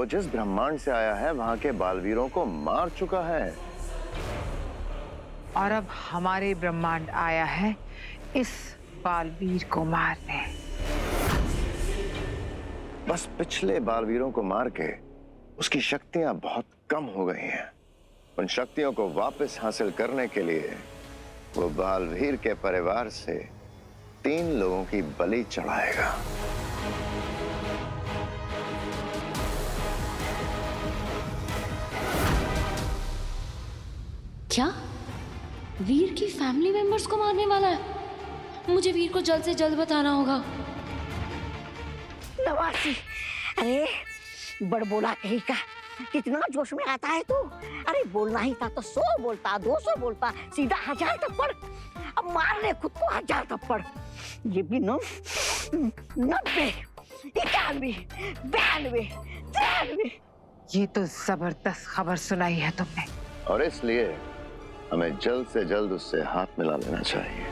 वो जिस ब्रह्मांड से आया है वहां के बालवीरों को मार चुका है। और अब हमारे ब्रह्मांड आया है इस बालवीर को मारने। बस पिछले बालवीरों को मार के उसकी शक्तियां बहुत कम हो गई हैं। उन शक्तियों को वापस हासिल करने के लिए वो बालवीर के परिवार से 3 लोगों की बलि चढ़ाएगा। क्या वीर की फैमिली मेंबर्स को मारने वाला है? मुझे वीर को जल्द से जल्द बताना होगा। नवासी, अरे बड़बोला कहीं का, कितना जोश में आता है तू। अरे बोलना ही था तो 100 बोलता, 200 बोलता, सीधा 1000 थप्पड़। अब मार ले खुद को 1000 थप्पड़। ये भी 90, 91, 92, 93। ये तो जबरदस्त खबर सुनाई है तुमने। और इसलिए हमें जल्द से जल्द उससे हाथ मिला लेना चाहिए।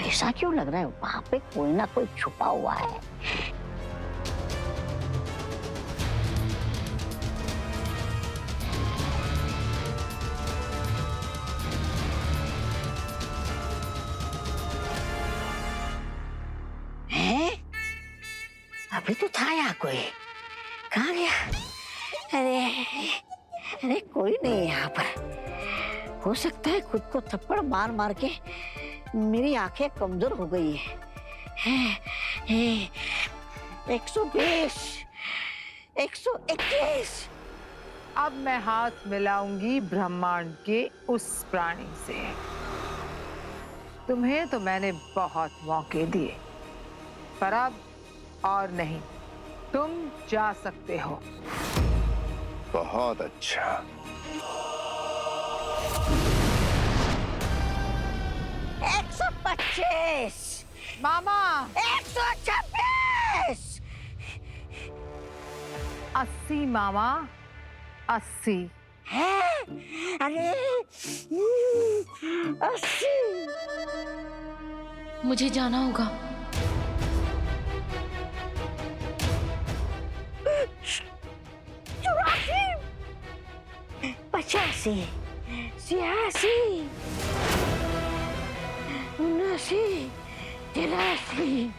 ऐसा क्यों लग रहा है वहां पे कोई ना कोई छुपा हुआ है। अभी तो था यहाँ कोई, कहाँ गया? अरे अरे कोई नहीं यहाँ पर। हो सकता है खुद को थप्पड़ मार मार के मेरी आंखें कमजोर हो गई है। 120, 121। अब मैं हाथ मिलाऊंगी ब्रह्मांड के उस प्राणी से। तुम्हें तो मैंने बहुत मौके दिए, पर अब और नहीं। तुम जा सकते हो। बहुत अच्छा। 125, मामा 126, 80 मामा, 80। है? अरे 80। मुझे जाना होगा। 85, 86, 79, 83।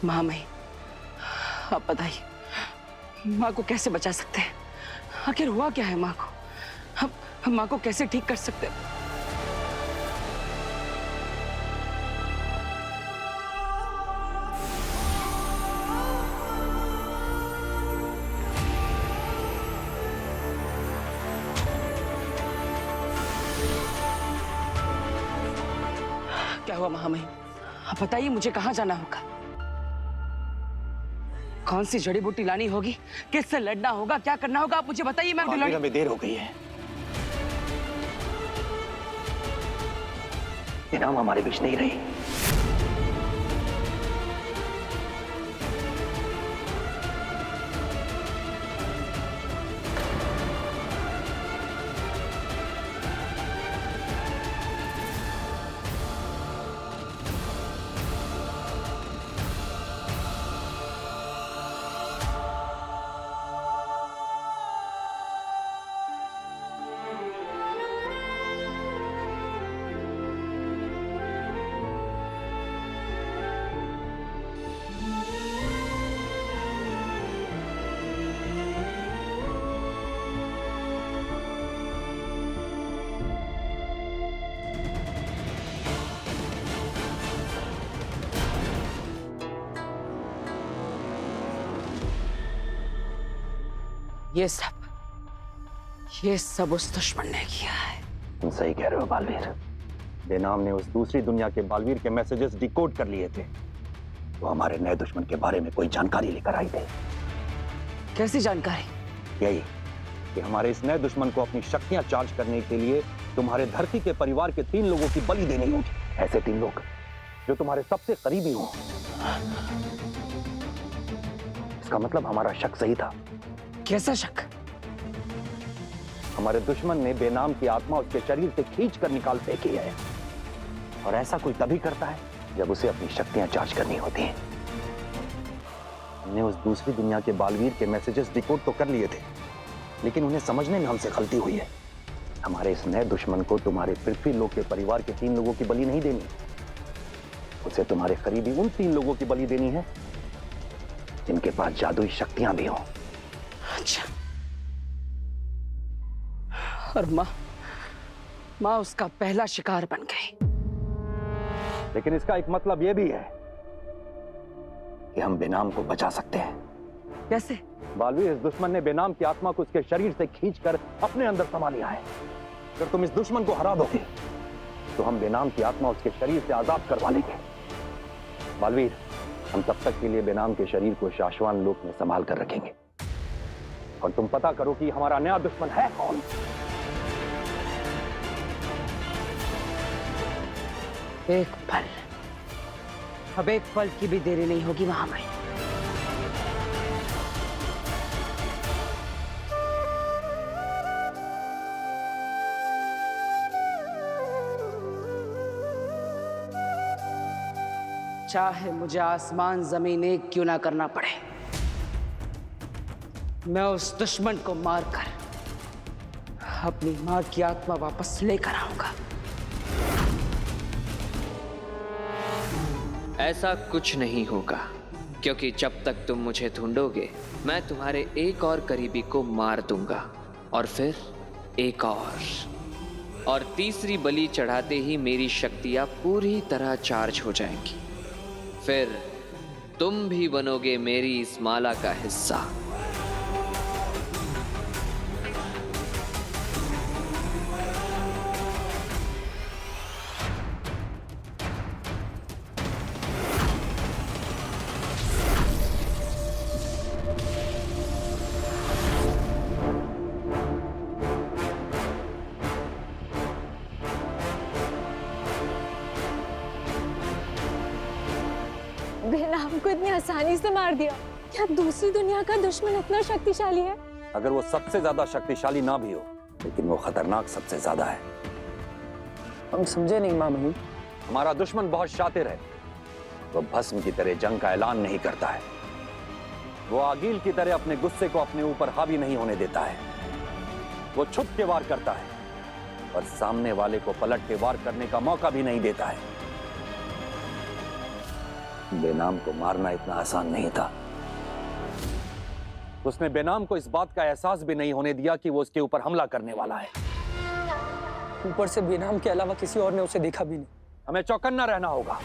महामही, आप बताइए माँ को कैसे बचा सकते हैं? आखिर हुआ क्या है माँ को? हम माँ को कैसे ठीक कर सकते हैं? क्या हुआ महामही? आप बताइए मुझे कहाँ जाना होगा? कौन सी जड़ी बूटी लानी होगी? किससे लड़ना होगा? क्या करना होगा? आप मुझे बताइए। मैं हमें देर हो गई है। इनाम हमारे बीच नहीं रही। ये सब उस दुश्मन ने किया है। तुम सही कह रहे हो बालवीर। बेनाम ने उस दूसरी दुनिया के बालवीर के मैसेजेस डिकोड कर लिए थे। वो हमारे नए दुश्मन के बारे में कोई जानकारी लेकर आई थी। कैसी जानकारी? यही कि हमारे इस नए दुश्मन को अपनी शक्तियां चार्ज करने के लिए तुम्हारे धरती के परिवार के 3 लोगों की बलि देनी होगी। ऐसे 3 लोग जो तुम्हारे सबसे करीबी हों। इसका मतलब हमारा शक सही था। कैसा शक? हमारे दुश्मन ने बेनाम की आत्मा उसके शरीर से खींच कर निकाल फेंकी है, और ऐसा कोई तभी करता है जब उसे अपनी शक्तियां चार्ज करनी होती हैं। हमने उस दूसरी दुनिया के बालवीर के मैसेजेस डिकोड तो कर लिए थे, लेकिन उन्हें समझने में हमसे गलती हुई है। हमारे इस नए दुश्मन को तुम्हारे पृथ्वी लोक के परिवार के 3 लोगों की बलि नहीं देनी, उसे तुम्हारे करीबी उन 3 लोगों की बलि देनी है जिनके पास जादुई शक्तियां भी हों। अच्छा, और माँ उसका पहला शिकार बन गई। लेकिन इसका एक मतलब यह भी है कि हम बेनाम को बचा सकते हैं। कैसे? बालवीर, इस दुश्मन ने बेनाम की आत्मा को उसके शरीर से खींचकर अपने अंदर समा लिया है। अगर तुम इस दुश्मन को हरा दोगे तो हम बेनाम की आत्मा उसके शरीर से आजाद करवा लेंगे। बालवीर, हम तब तक के लिए बेनाम के शरीर को शाश्वान लोक में संभाल कर रखेंगे, और तुम पता करो कि हमारा नया दुश्मन है कौन। एक पल, अब एक पल की भी देरी नहीं होगी महामाई। चाहे मुझे आसमान जमीन एक क्यों ना करना पड़े, मैं उस दुश्मन को मारकर अपनी मां की आत्मा वापस लेकर आऊंगा। ऐसा कुछ नहीं होगा, क्योंकि जब तक तुम मुझे ढूंढोगे मैं तुम्हारे एक और करीबी को मार दूंगा, और फिर एक और तीसरी बलि चढ़ाते ही मेरी शक्तियां पूरी तरह चार्ज हो जाएंगी। फिर तुम भी बनोगे मेरी इस माला का हिस्सा। बेनाम को इतनी आसानी से मार दिया। क्या दूसरी दुनिया का दुश्मन इतना शक्तिशाली है? अगर वो सबसे ज्यादा शक्तिशाली ना भी हो, लेकिन वो खतरनाक सबसे ज्यादा है। हम समझे नहीं मामू। हमारा दुश्मन बहुत शातिर है। वो भस्म की तरह जंग का ऐलान नहीं करता है। वो आगील की तरह अपने गुस्से को अपने ऊपर हावी नहीं होने देता है। वो छुप के वार करता है और सामने वाले को पलट के वार करने का मौका भी नहीं देता है। बेनाम को मारना इतना आसान नहीं था। उसने बेनाम को इस बात का एहसास भी नहीं होने दिया कि वो उसके ऊपर हमला करने वाला है। ऊपर से बेनाम के अलावा किसी और ने उसे देखा भी नहीं। हमें चौकन्ना रहना होगा।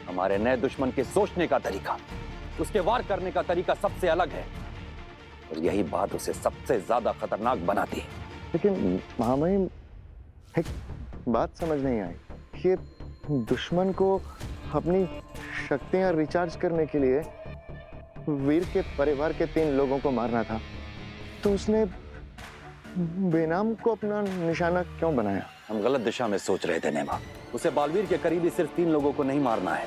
हमारे नए दुश्मन के सोचने का तरीका, उसके वार करने का तरीका सबसे अलग है, और यही बात उसे सबसे ज्यादा खतरनाक बनाती है। लेकिन महामहिम, एक बात समझ नहीं आई। ये दुश्मन को अपनी शक्तियां रिचार्ज करने के लिए वीर के परिवार के 3 लोगों को मारना था, तो उसने बेनाम को अपना निशाना क्यों बनाया? हम गलत दिशा में सोच रहे थे नेमा। उसे बालवीर के करीबी सिर्फ 3 लोगों को नहीं मारना है,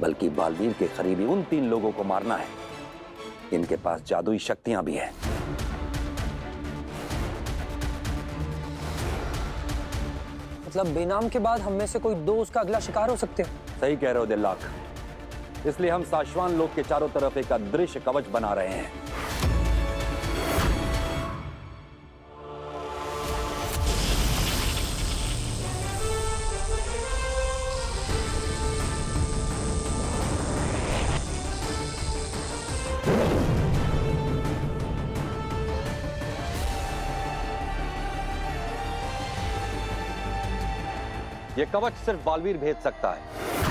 बल्कि बालवीर के करीबी उन 3 लोगों को मारना है जिनके पास जादुई शक्तियां भी हैं। मतलब बेनाम के बाद हम में से कोई 2 उसका अगला शिकार हो सकते हैं। सही कह रहे हो दिल्लाक। इसलिए हम शाश्वान लोक के चारों तरफ एक अदृश्य कवच बना रहे हैं। ये कवच सिर्फ बालवीर भेज सकता है।